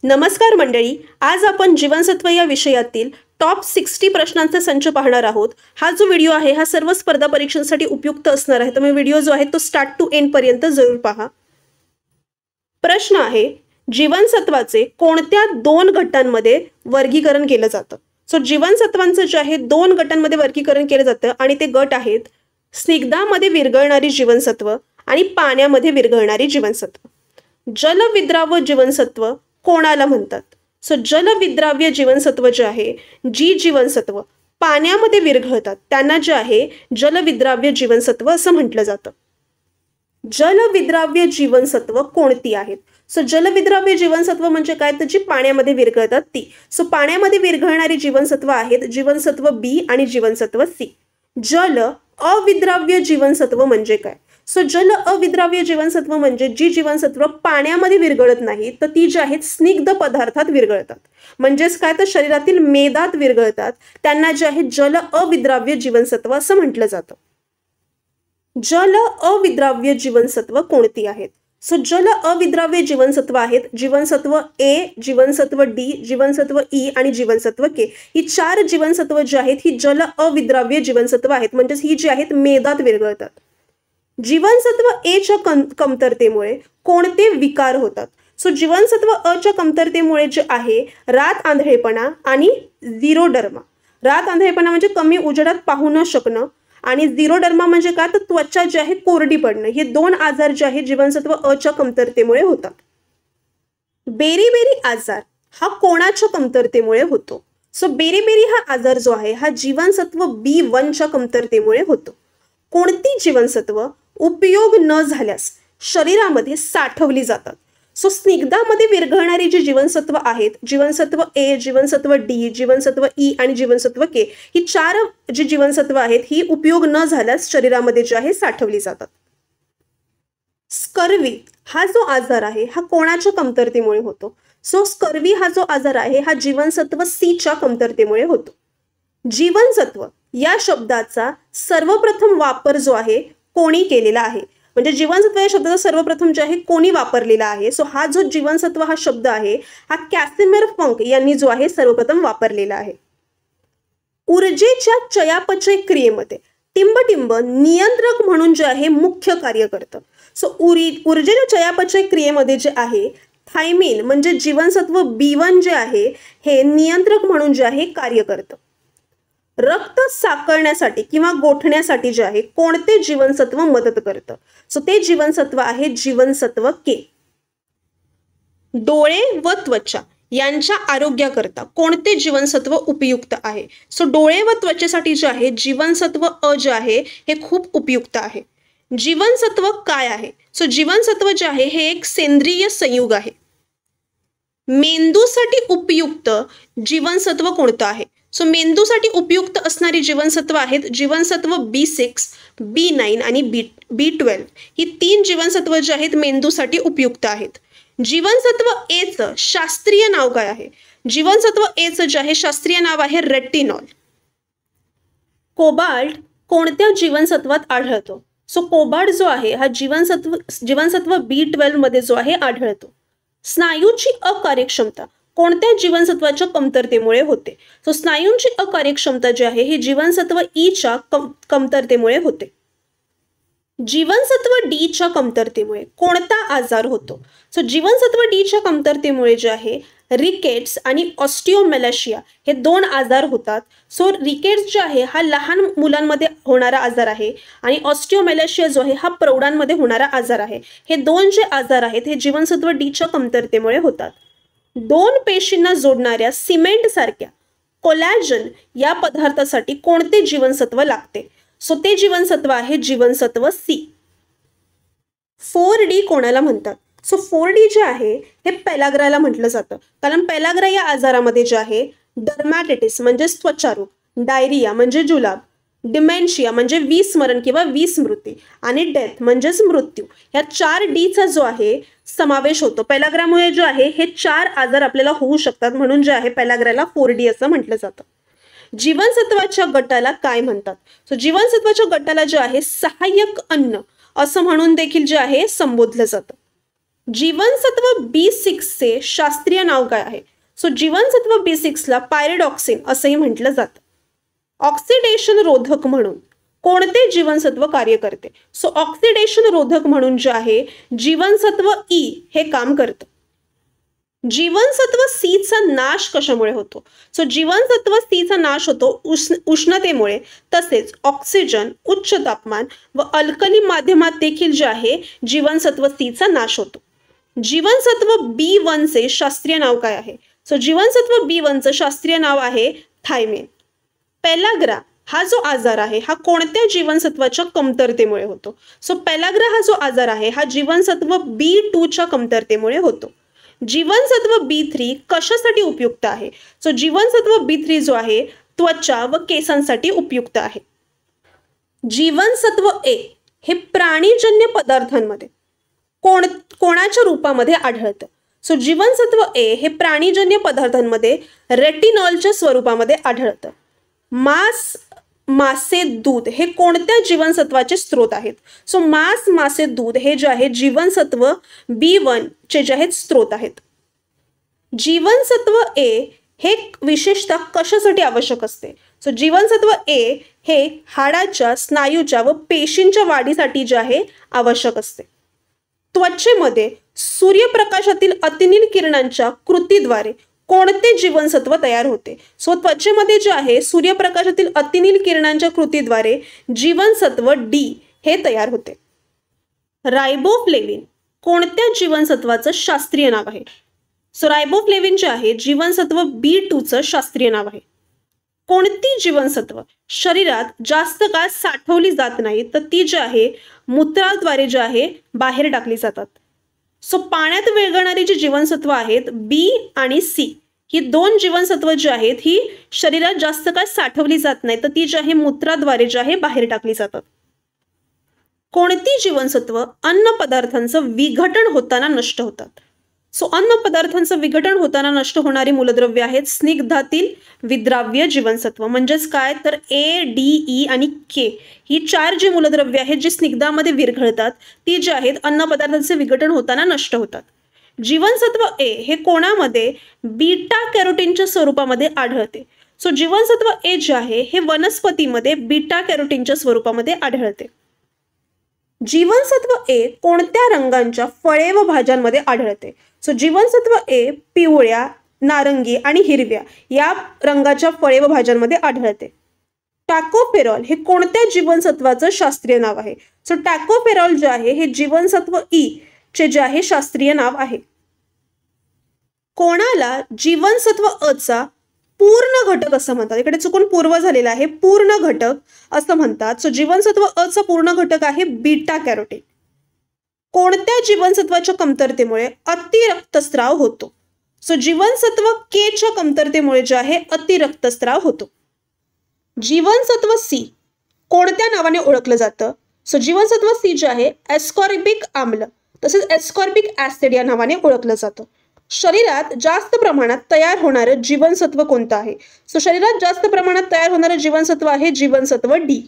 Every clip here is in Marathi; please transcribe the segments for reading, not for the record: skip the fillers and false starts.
नमस्कार मंडळी, आज आपण जीवनसत्व या विषयातील टॉप 60 प्रश्नांचे संच पाहणार आहोत। हा जो व्हिडिओ आहे हा सर्व स्पर्धा परीक्षांसाठी उपयुक्त असणार आहे, त्यामुळे व्हिडिओ जो आहे तो स्टार्ट टू एंड पर्यंत जरूर पहा। प्रश्न आहे, जीवनसत्वाचे कोणत्या दोन गटांमध्ये वर्गीकरण केलं जातं? सो जीवनसत्वांचं जे आहे दोन गटांमध्ये वर्गीकरण केलं जातं आणि ते गट आहेत स्निग्धामध्ये विरघळणारी जीवनसत्व आणि पाण्यामध्ये विरघळणारी जीवनसत्व। जलविद्राव्य जीवनसत्व कोणाला म्हणतात? सो जलविद्राव्य जीवनसत्व जे आहे, जी जीवनसत्व पाण्यामध्ये विरघळतात त्यांना जे आहे जलविद्राव्य जीवनसत्व असं म्हटलं जातं। जलविद्राव्य जीवनसत्व कोणती आहेत? सो जलविद्राव्य जीवनसत्व म्हणजे काय, तर जी पाण्यामध्ये विरघळतात ती। सो पाण्यामध्ये विरघळणारी जीवनसत्व आहेत जीवनसत्व बी आणि जीवनसत्व सी। जल अविद्राव्य जीवनसत्व म्हणजे काय? सो जल अविद्राव्य जीवनसत्व म्हणजे जी जीवनसत्व पाण्यामध्ये विरघळत नाही तर ती जी आहेत स्निग्ध पदार्थात विरघळतात, म्हणजेच काय तर शरीरातील मेदात विरघळतात, त्यांना जे आहे जल अविद्राव्य जीवनसत्व असं म्हटलं जातं। जल अविद्राव्य जीवनसत्व कोणती आहेत? सो जल अविद्राव्य जीवनसत्व आहेत जीवनसत्व ए, जीवनसत्व डी, जीवनसत्व ई आणि जीवनसत्व के। ही चार जीवनसत्व जी आहेत ही जल अविद्राव्य जीवनसत्व आहेत, म्हणजेच ही जी आहेत मेदात विरघळतात। जीवनसत्व ए च्या कमतरतेमुळे कोणते विकार होतात? सो जीवनसत्व अ च्या कमतरतेमुळे जे आहे रात आंधळेपणा आणि झिरोडर्मा। रात आंधळेपणा म्हणजे कमी उजेडात पाहू न शकणं आणि झिरोडर्मा म्हणजे काय तर त्वचा जी आहे कोरडी पडणं, हे दोन आजार जे आहे जीवनसत्व अ च्या कमतरतेमुळे होतात। बेरीबेरी आजार हा कोणाच्या कमतरतेमुळे होतो? सो बेरीबेरी हा आजार जो आहे हा जीवनसत्व B1 च्या कमतरतेमुळे होतो। कोणती जीवनसत्व उपयोग न झाल्यास शरीरामध्ये साठवली जातात? सो स्निग्धामध्ये विरघळणारी जी जीवनसत्व आहेत जीवनसत्व ए, जीवनसत्व डी, जीवनसत्व ई आणि जीवनसत्व के, ही चार जी जीवनसत्व आहेत ही उपयोग न झाल्यास शरीरामध्ये जे आहे साठवली जातात। स्कर्वी हा जो आजार आहे हा कोणाच्या कमतरतेमुळे होतो? सो स्कर्वी हा जो आजार आहे हा जीवनसत्व सी च्या कमतरतेमुळे होतो। जीवनसत्व या शब्दाचा सर्वप्रथम वापर जो आहे कोणी केलेला आहे? म्हणजे जीवनसत्व या शब्दाचा सर्वप्रथम जे आहे कोणी वापरलेला आहे? सो हा जो जीवनसत्व हा शब्द आहे हा कॅसिमिर फंक यांनी जो आहे सर्वप्रथम वापरलेला आहे। ऊर्जेच्या चयापचय क्रियेमध्ये टिंबटिंब नियंत्रक म्हणून जे आहे मुख्य कार्य करतं। सो ऊर्जेच्या चयापचय क्रियेमध्ये जे आहे थायमिन म्हणजे जीवनसत्व B1 जे आहे हे नियंत्रक म्हणून जे आहे कार्य करतं। रक्त साकळण्यासाठी किंवा गोठण्यासाठी जे आहे कोणते जीवनसत्व मदत करतं? सो ते जीवनसत्व आहे जीवनसत्व के। डोळे व त्वचा यांच्या आरोग्याकरता कोणते जीवनसत्व उपयुक्त आहे? सो डोळे व त्वचेसाठी जे आहे जीवनसत्व अ जे आहे हे खूप उपयुक्त आहे। जीवनसत्व काय आहे? सो जीवनसत्व जे आहे हे एक सेंद्रिय संयुग आहे। मेंदूसाठी उपयुक्त जीवनसत्व कोणतं आहे? सो मेंदूसाठी उपयुक्त असणारी जीवनसत्व आहेत जीवनसत्व B6, B9 आणि B12। ही तीन जीवनसत्व जे आहेत मेंदूसाठी उपयुक्त आहेत। जीवनसत्व ए चं शास्त्रीय नाव काय आहे? जीवनसत्व ए चं जे आहे शास्त्रीय नाव आहे रेटिनॉल। कोबाल्ट कोणत्या जीवनसत्वात आढळतो? सो कोबाल्ट जो आहे हा जीवनसत्व B12 मध्ये जो आहे आढळतो। स्नायूची अकार्यक्षमता कोणत्या जीवनसत्वाच्या कमतरतेमुळे होते? सो स्नायूंची अकार्यक्षमता जी आहे ही जीवनसत्व ई च्या कमतरतेमुळे होते। जीवनसत्व डी च्या कमतरतेमुळे कोणता आजार होतो? सो जीवनसत्व डी च्या कमतरतेमुळे जे आहे रिकेट्स आणि ऑस्टिओमेलाशिया हे दोन आजार होतात। सो रिकेट्स जे आहे हा लहान मुलांमध्ये होणारा आजार आहे आणि ऑस्टिओमेलाशिया जो आहे हा प्रौढांमध्ये होणारा आजार आहे। हे दोन जे आजार आहेत हे जीवनसत्व डी च्या कमतरतेमुळे होतात। दोन पेशींना जोडणाऱ्या सिमेंट सारख्या कोलॅजन या पदार्थासाठी कोणते जीवनसत्व लागते? सो ते जीवनसत्व आहे जीवनसत्व सी। 4D कोणाला म्हणतात? सो 4D जे आहे हे पेलाग्राला म्हटलं जातं, कारण पेलाग्रा या आजारामध्ये जे आहे डर्मॅटिटिस म्हणजे त्वचारोग, डायरिया म्हणजे जुलाब, डिमेन्शिया म्हणजे विस्मरण किंवा विस्मृती आणि डेथ म्हणजेच मृत्यू, या 4D चा जो आहे समावेश होतो। पेलाग्रामुळे जो आहे हे चार आजार आपल्याला होऊ शकतात, म्हणून जे आहे पेलाग्राला 4D असं म्हटलं जातं। जीवनसत्वाच्या गटाला काय म्हणतात? सो जीवनसत्वाच्या गटाला जे आहे सहाय्यक अन्न असं म्हणून देखील जे आहे संबोधलं जातं। जीवनसत्व B6 चे शास्त्रीय नाव काय आहे? सो जीवनसत्व B6 ला पायरिडॉक्सिन असंही म्हटलं जातं. ऑक्सिडेशन रोधक म्हणून कोणते जीवनसत्व कार्य करते? सो ऑक्सिडेशन रोधक म्हणून जे आहे जीवनसत्व E हे काम करतं. जीवनसत्व C चा नाश कशामुळे होतो? सो जीवनसत्व C चा नाश होतो उष्णतेमुळे, तसेच ऑक्सिजन, उच्च तापमान व अल्कली माध्यमात देखील जे आहे जीवनसत्व C चा नाश होतो. जीवनसत्व B1 चे शास्त्रीय नाव काय आहे? सो जीवनसत्व B1 चं शास्त्रीय नाव आहे थायमिन. पेलाग्रा हा जो आजार आहे हा कोणत्या जीवनसत्वाच्या कमतरतेमुळे होतो? सो पेलाग्रा हा जो आजार आहे हा जीवनसत्व B2 च्या कमतरतेमुळे होतो. जीवनसत्व B3 कशासाठी उपयुक्त आहे? सो जीवनसत्व B3 जो आहे त्वचा व केसांसाठी उपयुक्त आहे. जीवनसत्व A हे प्राणीजन्य पदार्थांमध्ये कोणाच्या रूपामध्ये आढळतं? सो जीवनसत्व A हे प्राणीजन्य पदार्थांमध्ये रेटिनॉलच्या स्वरूपामध्ये आढळतं. मासे, दूध हे कोणत्या जीवनसत्वाचे स्रोत आहेत? सो मासे, दूध हे जे आहे जीवनसत्व B1 चे जे आहेत स्रोत आहेत. जीवनसत्व A हे विशेषतः कशासाठी आवश्यक असते? सो जीवनसत्व A हे हाडाच्या, स्नायूच्या व पेशींच्या वाढीसाठी जे आहे आवश्यक असते. त्वचेमध्ये सूर्यप्रकाशातील अतिनील किरणांच्या कृतीद्वारे कोणते जीवनसत्व तयार होते? सो त्वचेमध्ये जे आहे सूर्यप्रकाशातील अतिनील किरणांच्या कृतीद्वारे जीवनसत्व D हे तयार होते. रायबोफ्लेविन कोणत्या जीवनसत्वाचं शास्त्रीय नाव आहे? सो रायबोफ्लेविन जे आहे जीवनसत्व B2 चं शास्त्रीय नाव आहे. कोणती जीवनसत्व शरीरात जास्त काळ साठवली जात नाही तर ती जी आहे मूत्राद्वारे जे आहे बाहेर टाकली जातात? सो पाण्यात विरघळणारी जी जीवनसत्व आहेत B आणि C ही दोन जीवनसत्व जी आहेत ही शरीरात जास्त काळ साठवली जात नाही तर ती जी आहे मूत्राद्वारे जे आहे बाहेर टाकली जातात. कोणती जीवनसत्व अन्न पदार्थांचं विघटन होताना नष्ट होतात? सो अन्न पदार्थांचं विघटन होताना नष्ट होणारी मूलद्रव्य आहेत स्निग्धातील विद्राव्य जीवनसत्व. म्हणजेच काय तर A, D, E आणि K ही 4 जी मूलद्रव्य आहेत जी स्निग्धामध्ये विरघळतात ती जी आहेत अन्न पदार्थांचे विघटन होताना नष्ट होतात. जीवनसत्व A हे कोणामध्ये बीटा कॅरोटीनच्या स्वरूपामध्ये आढळते? सो जीवनसत्व A जे आहे हे वनस्पतीमध्ये बीटा कॅरोटीनच्या स्वरूपामध्ये आढळते. जीवनसत्व A कोणत्या रंगांच्या फळे व भाज्यांमध्ये आढळते? सो जीवनसत्व A पिवळ्या, नारंगी आणि हिरव्या या रंगाच्या फळे व भाज्यांमध्ये आढळते. टॅकोफेरॉल हे कोणत्या जीवनसत्वाचं शास्त्रीय नाव आहे? सो टॅकोफेरॉल जे आहे हे जीवनसत्व E चे जे आहे शास्त्रीय नाव आहे. कोणाला जीवनसत्व अ चा पूर्ण घटक असं म्हणतात? इकडे चुकून पूर्व झालेला आहे, पूर्ण घटक असं म्हणतात. सो जीवनसत्व अ चा पूर्ण घटक आहे बीटा कॅरोटीन. कोणत्या जीवनसत्वाच्या कमतरतेमुळे अतिरक्तस्राव होतो? सो जीवनसत्व K च्या कमतरतेमुळे जे आहे अतिरक्तस्राव होतो. जीवनसत्व C कोणत्या नावाने ओळखलं जातं? सो जीवनसत्व C जे आहे एस्कॉर्बिक आम्ल तसेच एस्कॉर्बिक ऍसिड या नावाने ओळखलं जातं. शरीरात जास्त प्रमाणात तयार होणारं जीवनसत्व कोणतं आहे? सो शरीरात जास्त प्रमाणात तयार होणारं जीवनसत्व आहे जीवनसत्व D.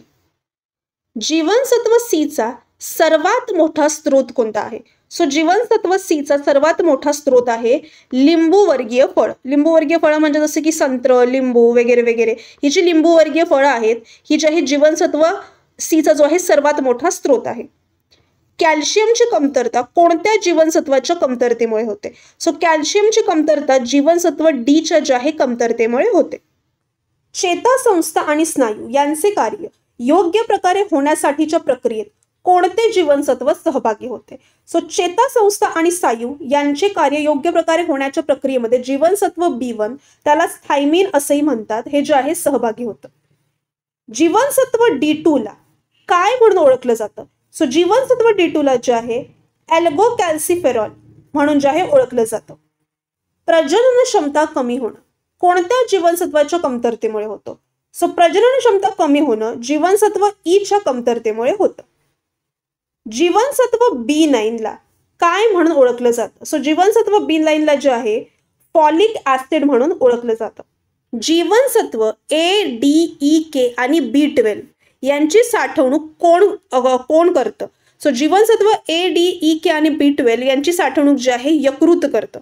जीवनसत्व C चा सर्वात मोठा स्रोत कोणता आहे? सो जीवनसत्व C चा सर्वात मोठा स्रोत आहे लिंबूवर्गीय फळ. लिंबूवर्गीय फळं म्हणजे जसे की संत्र, लिंबू वगैरे वगैरे ही जी लिंबूवर्गीय फळं आहेत ही जी आहे जीवनसत्व C चा जो आहे सर्वात मोठा स्रोत आहे. कॅल्शियमची कमतरता कोणत्या जीवनसत्वाच्या कमतरतेमुळे होते? सो कॅल्शियमची कमतरता जीवनसत्व D च्या जे आहे कमतरतेमुळे होते. चेतासंस्था आणि स्नायू यांचे कार्य योग्य प्रकारे होण्यासाठीच्या प्रक्रियेत कोणते जीवनसत्व सहभागी होते? सो चेतासंस्था आणि स्नायू यांचे कार्य योग्य प्रकारे होण्याच्या प्रक्रियेमध्ये जीवनसत्व B1 त्याला थायमिन असंही म्हणतात हे जे आहे सहभागी होतं. जीवनसत्व D2 ला काय म्हणून ओळखलं जातं? सो जीवनसत्व D2 ला जे आहे एल्गोकॅल्सिफेरॉल म्हणून जे आहे ओळखलं जातं. प्रजनन क्षमता कमी होणं कोणत्या जीवनसत्वाच्या कमतरतेमुळे होतं? सो प्रजनन क्षमता कमी होणं जीवनसत्व E च्या कमतरतेमुळे होतं. जीवनसत्व B9 ला काय म्हणून ओळखलं जातं? सो जीवनसत्व B9 ला जे आहे फॉलिक ऍसिड म्हणून ओळखलं जातं. जीवनसत्व A, D, E, K आणि B12 यांची साठवणूक कोण करतं? सो जीवनसत्व ए, डी, ई, के आणि B12 यांची साठवणूक जी आहे यकृत करतं.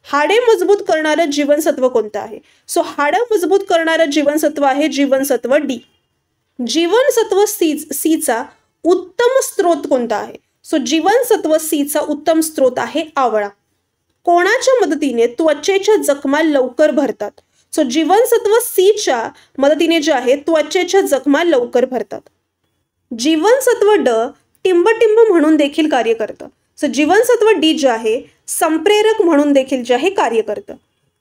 हाडे मजबूत करणारं जीवनसत्व कोणतं आहे? सो हाडं मजबूत करणारं जीवनसत्व आहे जीवनसत्व डी. जीवनसत्व सीचा उत्तम स्रोत कोणता आहे? सो जीवनसत्व सीचा उत्तम स्रोत आहे आवळा. कोणाच्या मदतीने त्वचेच्या जखमा लवकर भरतात? सो जीवनसत्व सीच्या मदतीने जे आहे त्वचेच्या जखमा लवकर भरतात. जीवनसत्व ड टिंबटिंब म्हणून देखील कार्य करतं. सो जीवनसत्व डी जे आहे संप्रेरक म्हणून देखील जे आहे कार्य करतं.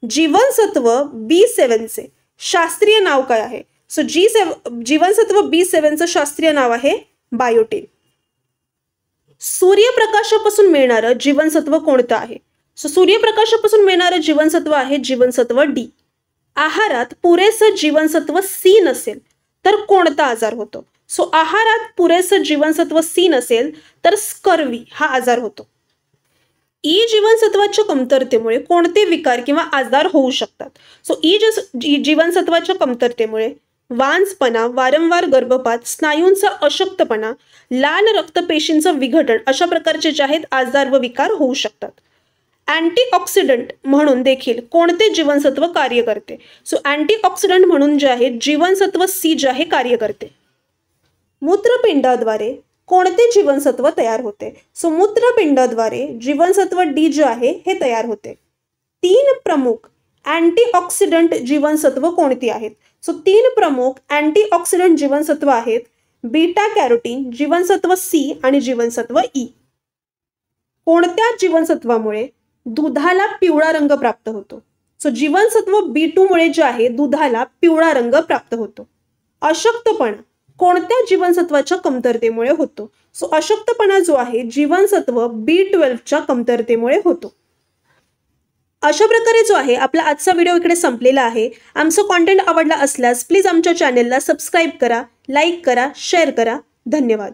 जीवनसत्व B7चे शास्त्रीय नाव काय आहे? सो जीवनसत्व B7चं शास्त्रीय नाव आहे बायोटिन. सूर्यप्रकाशापासून मिळणारं जीवनसत्व कोणतं आहे? सो सूर्यप्रकाशापासून मिळणारं जीवनसत्व आहे जीवनसत्व डी. आहारात पुरेसं जीवनसत्व सी नसेल तर कोणता आजार होतो? सो आहारात पुरेसं जीवनसत्व सी नसेल तर स्कर्वी हा आजार होतो. ई जीवनसत्वाच्या कमतरतेमुळे कोणते विकार किंवा आजार होऊ शकतात? सो जीवनसत्वाच्या कमतरतेमुळे वांझपणा, वारंवार गर्भपात, स्नायूंचा अशक्तपणा, लाल रक्तपेशींचं विघटन अशा प्रकारचे जे आहेत आजार व विकार होऊ शकतात. अँटीऑक्सिडंट म्हणून देखील कोणते जीवनसत्व कार्य करते? सो अँटीऑक्सिडंट म्हणून जे आहे जीवनसत्व सी जे आहे कार्य करते. मूत्रपिंडाद्वारे कोणते जीवनसत्व तयार होते? सो मूत्रपिंडाद्वारे जीवनसत्व डी जे आहे हे तयार होते. 3 प्रमुख अँटीऑक्सिडंट जीवनसत्व कोणती आहेत? सो 3 प्रमुख अँटीऑक्सिडंट जीवनसत्व आहेत बीटा कॅरोटीन, जीवनसत्व सी आणि जीवनसत्व ई. कोणत्या जीवनसत्वामुळे दुधाला पिवळा रंग प्राप्त होतो? सो जीवनसत्व B2 मुळे जे आहे दुधाला पिवळा रंग प्राप्त होतो. अशक्तपणा कोणत्या जीवनसत्वाच्या कमतरतेमुळे होतो? सो अशक्तपणा जो आहे जीवनसत्व B12च्या कमतरतेमुळे होतो. अशा प्रकारे जो आहे आपला आजचा व्हिडिओ इकडे संपलेला आहे. आमचं कॉन्टेंट आवडला असल्यास प्लीज आमच्या चॅनेलला सबस्क्राईब करा, लाईक करा, शेअर करा. धन्यवाद.